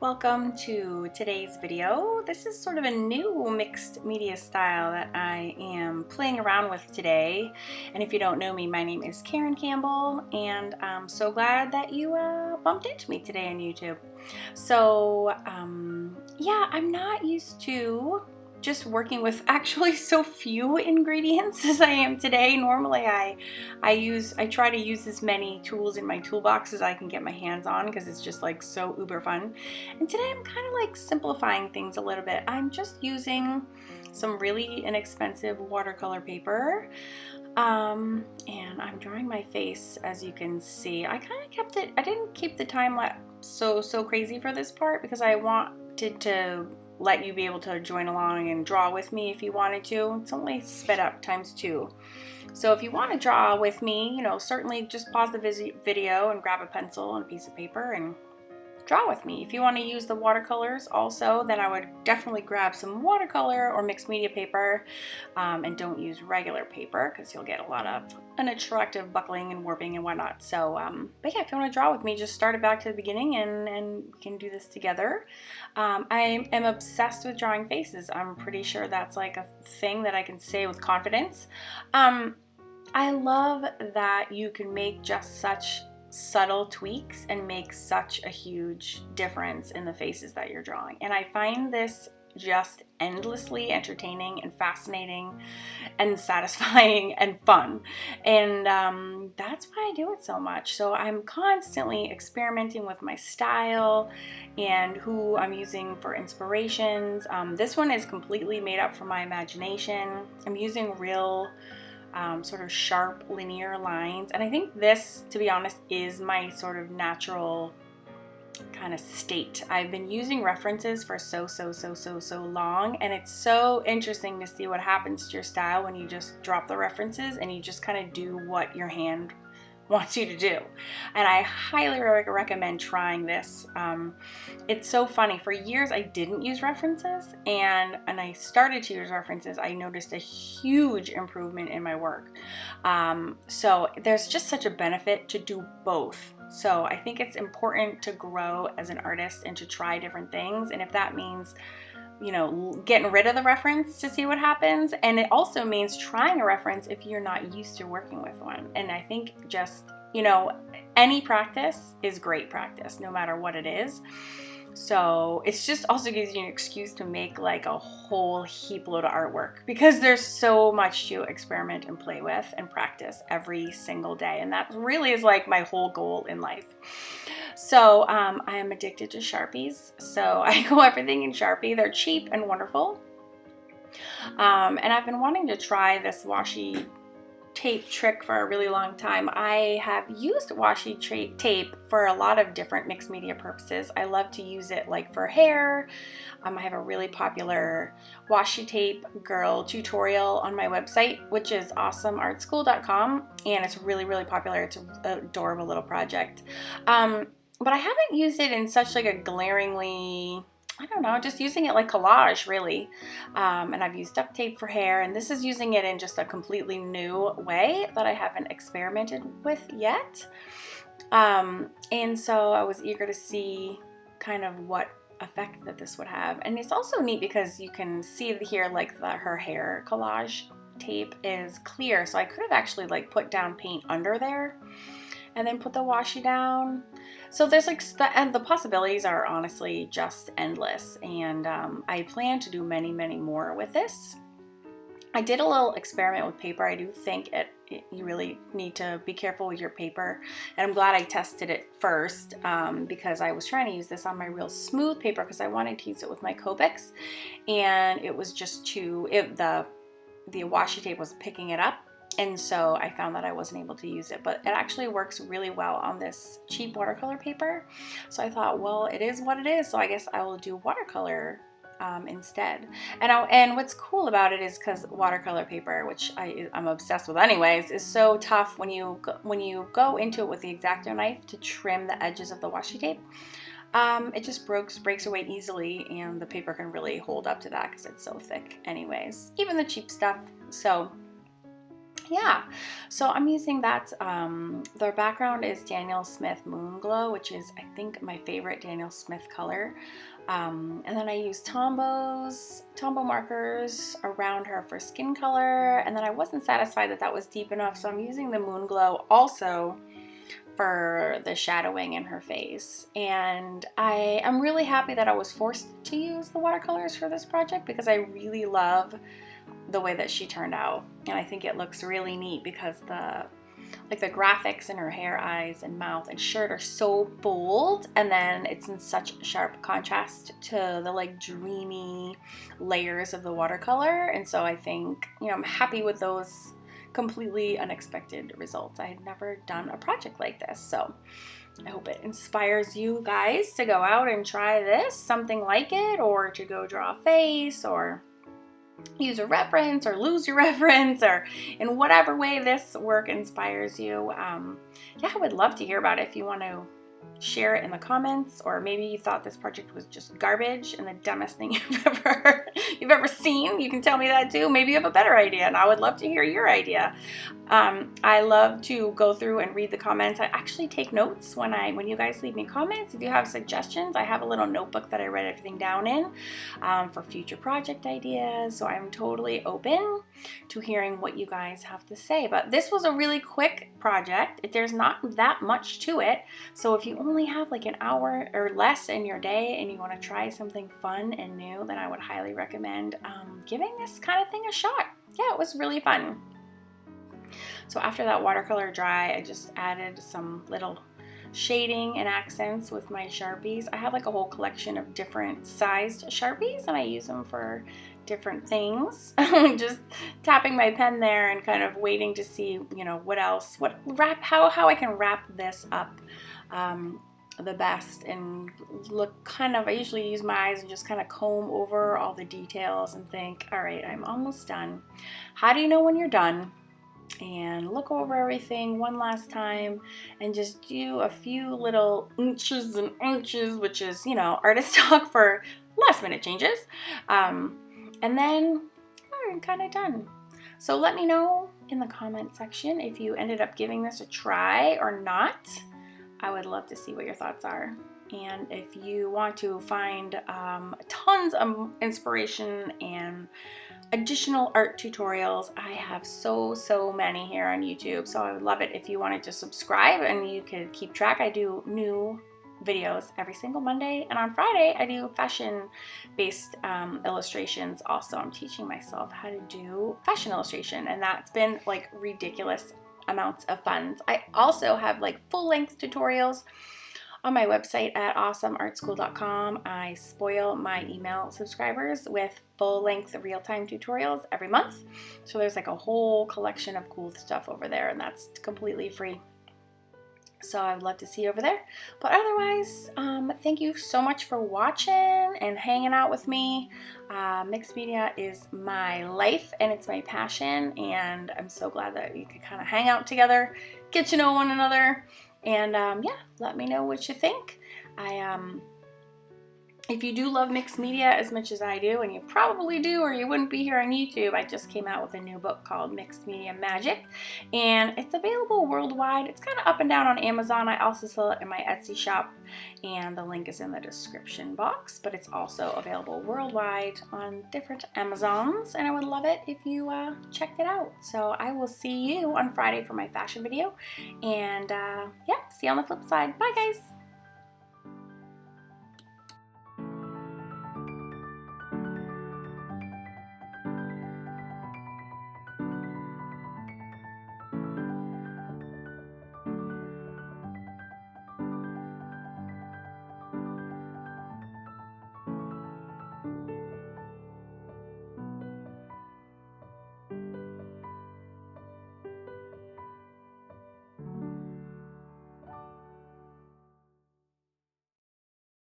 Welcome to today's video. This is sort of a new mixed media style that I am playing around with today. And if you don't know me, my name is Campbell, and I'm so glad that you bumped into me today on YouTube. So yeah, I'm not used to just working with actually so few ingredients as I am today. Normally I try to use as many tools in my toolbox as I can get my hands on because it's just like so uber fun. And today I'm kind of like simplifying things a little bit. I'm just using some really inexpensive watercolor paper. And I'm drawing my face, as you can see. I kind of kept it, I didn't keep the time lapse so crazy for this part because I wanted to let you be able to join along and draw with me if you wanted to. It's only sped up ×2. So if you want to draw with me, certainly just pause the video and grab a pencil and a piece of paper and draw with me. If you want to use the watercolors also, then I would definitely grab some watercolor or mixed media paper, and don't use regular paper because you'll get a lot of unattractive buckling and warping and whatnot. So, but yeah, if you want to draw with me, just start it back to the beginning and we can do this together. I am obsessed with drawing faces. I'm pretty sure that's like a thing that I can say with confidence. I love that you can make just such subtle tweaks and make such a huge difference in the faces that you're drawing. And I find this just endlessly entertaining and fascinating and satisfying and fun. And that's why I do it so much. So I'm constantly experimenting with my style and who I'm using for inspirations. This one is completely made up from my imagination. I'm using real sort of sharp linear lines, and I think this, to be honest, is my sort of natural kind of state. I've been using references for so long, and it's so interesting to see what happens to your style when you just drop the references and you just kind of do what your hand wants you to do. And I highly recommend trying this. It's so funny. For years I didn't use references, and I started to use references. I noticed a huge improvement in my work. So there's just such a benefit to do both. So I think it's important to grow as an artist and to try different things. And if that means getting rid of the reference to see what happens. And it also means trying a reference if you're not used to working with one. And I think just, any practice is great practice, no matter what it is. So it's just also gives you an excuse to make like a whole heap load of artwork because there's so much to experiment and play with and practice every single day. And that really is like my whole goal in life. So I am addicted to Sharpies. So I go everything in Sharpie. They're cheap and wonderful. And I've been wanting to try this washi tape trick for a really long time. I have used washi tape for a lot of different mixed media purposes. I love to use it like for hair. I have a really popular washi tape girl tutorial on my website, which is awesomeartschool.com, and it's really popular. It's an adorable little project. But I haven't used it in such like a glaringly, I don't know, just using it like collage really. And I've used duct tape for hair, and this is using it in just a completely new way that I haven't experimented with yet. And so I was eager to see kind of what effect that this would have. And it's also neat because you can see here like her hair collage tape is clear. So I could have actually like put down paint under there and then put the washi down. So there's like, and the possibilities are honestly just endless. And I plan to do many more with this. I did a little experiment with paper. I do think you really need to be careful with your paper. And I'm glad I tested it first because I was trying to use this on my real smooth paper because I wanted to use it with my Copics. And it was just the washi tape was picking it up. And so I found that I wasn't able to use it, but it actually works really well on this cheap watercolor paper. So I thought, well, it is what it is. So I guess I will do watercolor instead. And what's cool about it is because watercolor paper, which I'm obsessed with anyways, is so tough when you go into it with the X-Acto knife to trim the edges of the washi tape. It just breaks away easily, and the paper can really hold up to that because it's so thick anyways, even the cheap stuff. So yeah, so I'm using that, the background is Daniel Smith Moon Glow, which is, I think, my favorite Daniel Smith color. And then I use Tombow markers around her for skin color, and then I wasn't satisfied that that was deep enough, so I'm using the Moon Glow also for the shadowing in her face. And I am really happy that I was forced to use the watercolors for this project because I really love the way that she turned out, and I think it looks really neat because the graphics in her hair, eyes, and mouth and shirt are so bold, and then it's in such sharp contrast to the like dreamy layers of the watercolor. And so I think, you know, I'm happy with those completely unexpected results. I had never done a project like this, so I hope it inspires you guys to go out and try this, something like it, or to go draw a face, or use a reference, or lose your reference, or in whatever way this work inspires you. Yeah, I would love to hear about it. If you want to share it in the comments, or maybe you thought this project was just garbage and the dumbest thing you've ever seen, you can tell me that too. Maybe you have a better idea, and I would love to hear your idea. I love to go through and read the comments. I actually take notes when you guys leave me comments. If you have suggestions, I have a little notebook that I write everything down in, for future project ideas. So I'm totally open to hearing what you guys have to say. But this was a really quick project. There's not that much to it. So if you only have like an hour or less in your day and you want to try something fun and new, then I would highly recommend giving this kind of thing a shot. Yeah, it was really fun. So after that watercolor dry, I just added some little shading and accents with my Sharpies. I have like a whole collection of different sized Sharpies, and I use them for different things. Just tapping my pen there and kind of waiting to see, you know, how I can wrap this up the best and look kind of, I usually use my eyes and just kind of comb over all the details and think, all right, I'm almost done. How do you know when you're done? And look over everything one last time and just do a few little inches and inches, which is, you know, artist talk for last minute changes. And then I'm kind of done. So let me know in the comment section if you ended up giving this a try or not. I would love to see what your thoughts are. And if you want to find tons of inspiration and additional art tutorials, I have so many here on YouTube. So I would love it if you wanted to subscribe and you could keep track. I do new videos every single Monday, and on Friday I do fashion-based illustrations. Also, I'm teaching myself how to do fashion illustration, and that's been like ridiculous amounts of fun. I also have like full-length tutorials on my website at awesomeartschool.com. I spoil my email subscribers with full-length real-time tutorials every month. So there's like a whole collection of cool stuff over there, and that's completely free. So I would love to see you over there. But otherwise, thank you so much for watching and hanging out with me. Mixed media is my life and it's my passion, and I'm so glad that we could kind of hang out together, get to know one another, and yeah, let me know what you think. If you do love mixed media as much as I do, and you probably do or you wouldn't be here on YouTube, I just came out with a new book called Mixed Media Magic, and it's available worldwide. It's kind of up and down on Amazon. I also sell it in my Etsy shop, and the link is in the description box, but it's also available worldwide on different Amazons, and I would love it if you checked it out. So I will see you on Friday for my fashion video, and yeah, see you on the flip side. Bye guys!